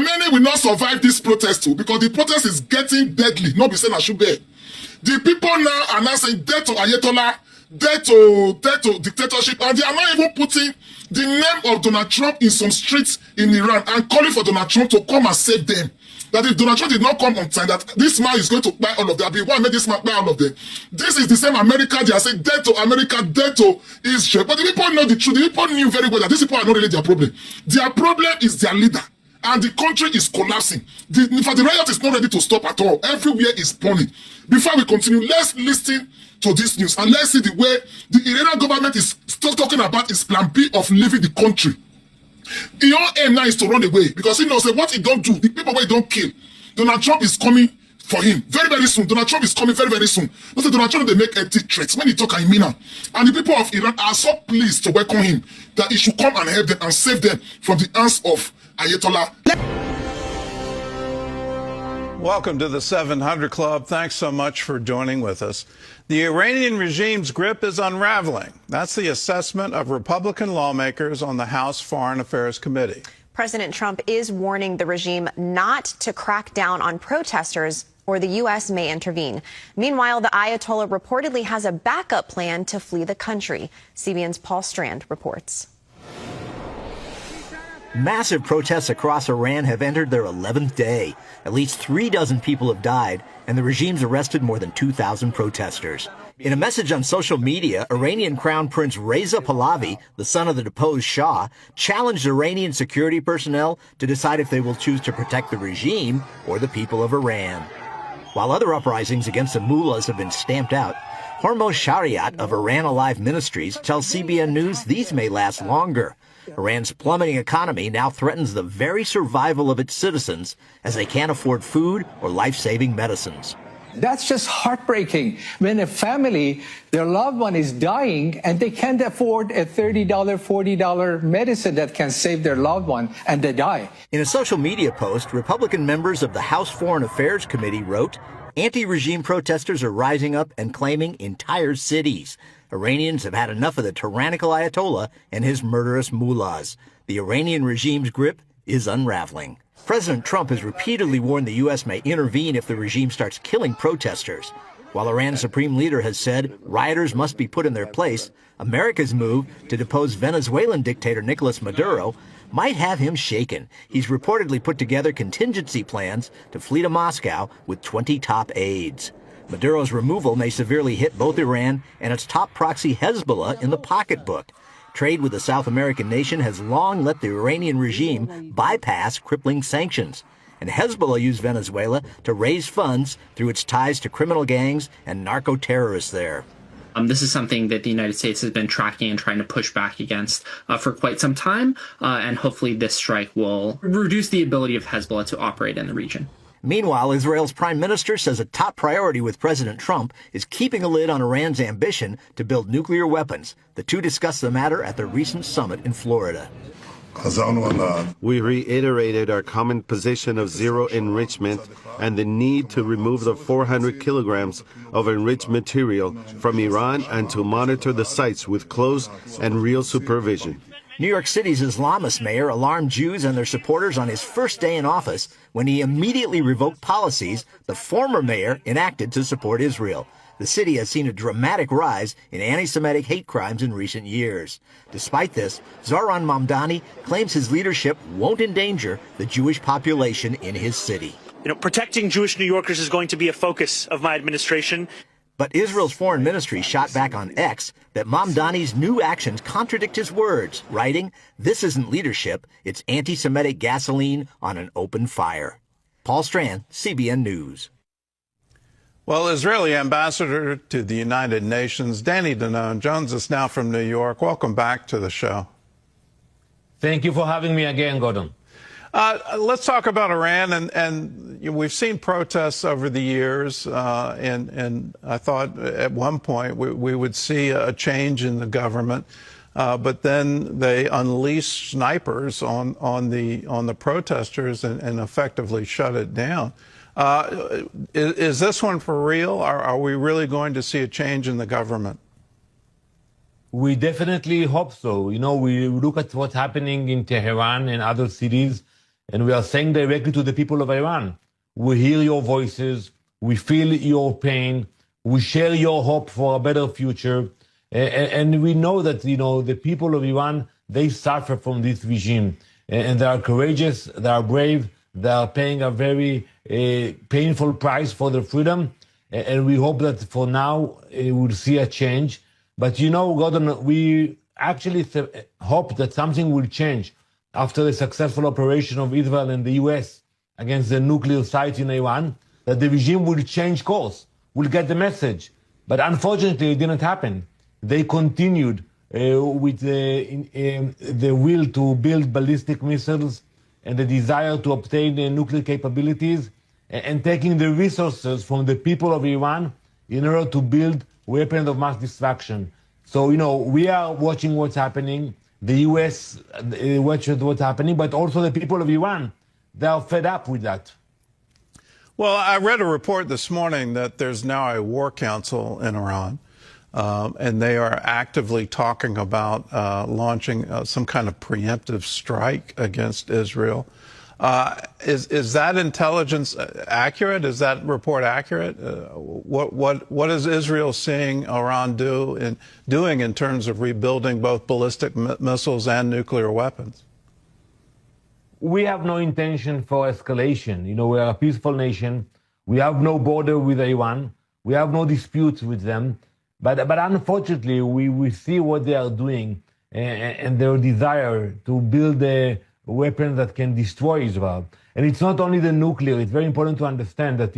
Khamenei will not survive this protest too, because the protest is getting deadly. Not be saying I should bear. The people now are now saying death to Ayatollah, death to dictatorship, and they are not even putting the name of Donald Trump in some streets in Iran and calling for Donald Trump to come and save them. That if Donald Trump did not come on time, that this man is going to buy all of them. Why made this man buy all of them? This is the same America. They are saying death to America, death to Israel. But the people know the truth. The people knew very well that these people are not really their problem. Their problem is their leader. And the country is collapsing. In fact, the riot is not ready to stop at all. Everywhere is burning. Before we continue, let's listen to this news and let's see the way the Iranian government is still talking about its plan B of leaving the country. Your aim now is to run away because he knows that what he don't do, the people where he don't kill, Donald Trump is coming for him very, very soon. Donald Trump is coming very, very soon. But Donald Trump, they make empty threats. When he talk, I mean, and the people of Iran are so pleased to welcome him that he should come and help them and save them from the hands of Ayatollah. Welcome to the 700 Club. Thanks so much for joining with us. The Iranian regime's grip is unraveling. That's the assessment of Republican lawmakers on the House Foreign Affairs Committee. President Trump is warning the regime not to crack down on protesters or the U.S. may intervene. Meanwhile, the Ayatollah reportedly has a backup plan to flee the country. CBN's Paul Strand reports. Massive protests across Iran have entered their 11th day. At least 36 people have died, and the regime's arrested more than 2,000 protesters. In a message on social media, Iranian Crown Prince Reza Pahlavi, the son of the deposed Shah, challenged Iranian security personnel to decide if they will choose to protect the regime or the people of Iran. While other uprisings against the mullahs have been stamped out, Hormoz Shariat of Iran Alive Ministries tells CBN News these may last longer. Iran's plummeting economy now threatens the very survival of its citizens as they can't afford food or life-saving medicines. That's just heartbreaking when a family, their loved one is dying and they can't afford a $30, $40 medicine that can save their loved one and they die. In a social media post, Republican members of the House Foreign Affairs Committee wrote, "Anti-regime protesters are rising up and claiming entire cities. Iranians have had enough of the tyrannical Ayatollah and his murderous mullahs. The Iranian regime's grip is unraveling." President Trump has repeatedly warned the U.S. may intervene if the regime starts killing protesters. While Iran's supreme leader has said rioters must be put in their place, America's move to depose Venezuelan dictator Nicolas Maduro might have him shaken. He's reportedly put together contingency plans to flee to Moscow with 20 top aides. Maduro's removal may severely hit both Iran and its top proxy Hezbollah in the pocketbook. Trade with the South American nation has long let the Iranian regime bypass crippling sanctions. And Hezbollah used Venezuela to raise funds through its ties to criminal gangs and narco-terrorists there. This is something that the United States has been tracking and trying to push back against for quite some time. And hopefully this strike will reduce the ability of Hezbollah to operate in the region. Meanwhile, Israel's prime minister says a top priority with President Trump is keeping a lid on Iran's ambition to build nuclear weapons. The two discussed the matter at their recent summit in Florida. We reiterated our common position of zero enrichment and the need to remove the 400 kilograms of enriched material from Iran and to monitor the sites with close and real supervision. New York City's Islamist mayor alarmed Jews and their supporters on his first day in office when he immediately revoked policies the former mayor enacted to support Israel. The city has seen a dramatic rise in anti-Semitic hate crimes in recent years. Despite this, Zohran Mamdani claims his leadership won't endanger the Jewish population in his city. Protecting Jewish New Yorkers is going to be a focus of my administration. But Israel's foreign ministry shot back on X that Mamdani's new actions contradict his words, writing, "This isn't leadership, it's anti-Semitic gasoline on an open fire." Paul Strand, CBN News. Well, Israeli ambassador to the United Nations, Danny Danon, joins us now from New York. Welcome back to the show. Thank you for having me again, Gordon. Let's talk about Iran, and we've seen protests over the years, and I thought at one point we would see a change in the government, but then they unleashed snipers on the protesters and effectively shut it down. Is this one for real? Are we really going to see a change in the government? We definitely hope so. We look at what's happening in Tehran and other cities. And we are saying directly to the people of Iran, we hear your voices, we feel your pain, we share your hope for a better future. And we know that, the people of Iran, they suffer from this regime. And they are courageous, they are brave, they are paying a very painful price for their freedom. And we hope that for now, we'll see a change. But Gordon, we actually hope that something will change after the successful operation of Israel and the US against the nuclear site in Iran, that the regime will change course, will get the message. But unfortunately, it didn't happen. They continued with the will to build ballistic missiles and the desire to obtain nuclear capabilities and taking the resources from the people of Iran in order to build weapons of mass destruction. So, we are watching what's happening. The U.S. watches what's happening, but also the people of Iran, they are fed up with that. Well, I read a report this morning that there's now a war council in Iran, and they are actively talking about launching some kind of preemptive strike against Israel. Is that intelligence accurate? Is that report accurate? What is Israel seeing Iran doing in terms of rebuilding both ballistic missiles and nuclear weapons? We have no intention for escalation. We are a peaceful nation. We have no border with Iran. We have no disputes with them. But unfortunately, we see what they are doing and their desire to build weapons that can destroy Israel. And it's not only the nuclear. It's very important to understand that,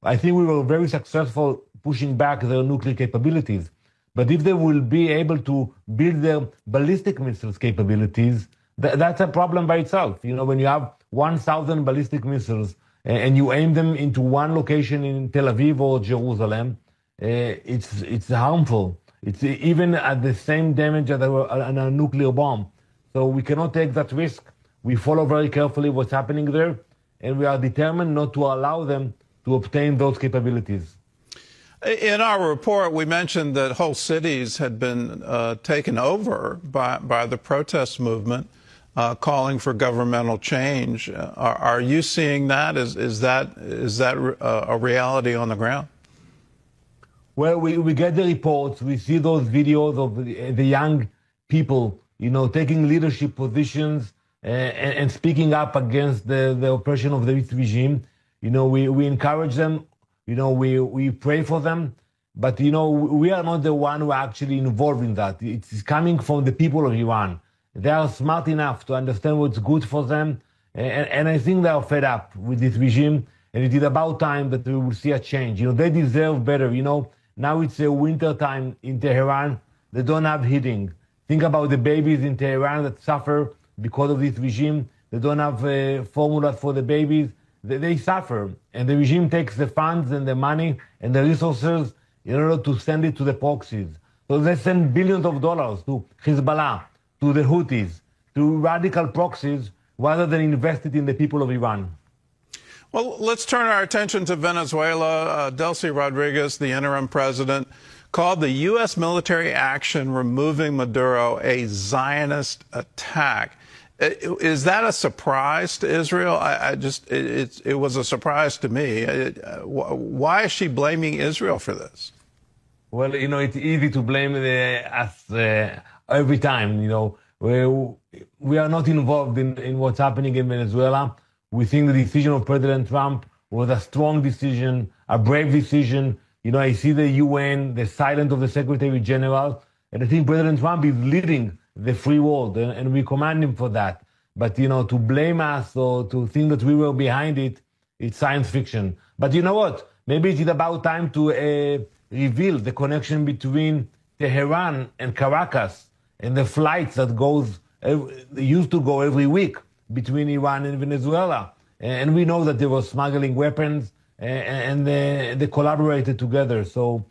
I think we were very successful pushing back their nuclear capabilities. But if they will be able to build their ballistic missiles capabilities, that's a problem by itself. When you have 1,000 ballistic missiles and you aim them into one location in Tel Aviv or Jerusalem, it's harmful. It's even at the same damage as a nuclear bomb. So we cannot take that risk. We follow very carefully what's happening there, and we are determined not to allow them to obtain those capabilities. In our report, we mentioned that whole cities had been taken over by the protest movement, calling for governmental change. Are you seeing that? Is that a reality on the ground? Well, we get the reports. We see those videos of the young people, taking leadership positions and speaking up against the oppression of this regime. We encourage them. We pray for them. But, we are not the one who are actually involved in that. It's coming from the people of Iran. They are smart enough to understand what's good for them. And I think they are fed up with this regime. And it is about time that we will see a change. They deserve better. Now it's a winter time in Tehran. They don't have heating. Think about the babies in Tehran that suffer because of this regime. They don't have formula for the babies. They suffer. And the regime takes the funds and the money and the resources in order to send it to the proxies. So they send billions of dollars to Hezbollah, to the Houthis, to radical proxies, rather than invest it in the people of Iran. Well, let's turn our attention to Venezuela. Delcy Rodriguez, the interim president, called the U.S. military action removing Maduro a Zionist attack. Is that a surprise to Israel? It was a surprise to me. Why is she blaming Israel for this? Well, it's easy to blame us every time. We are not involved in what's happening in Venezuela. We think the decision of President Trump was a strong decision, a brave decision. I see the UN, the silence of the Secretary General, and I think President Trump is leading the free world, and we commend him for that. But, to blame us or to think that we were behind it, it's science fiction. But you know what? Maybe it is about time to reveal the connection between Tehran and Caracas and the flights that used to go every week between Iran and Venezuela. And we know that they were smuggling weapons and they collaborated together. So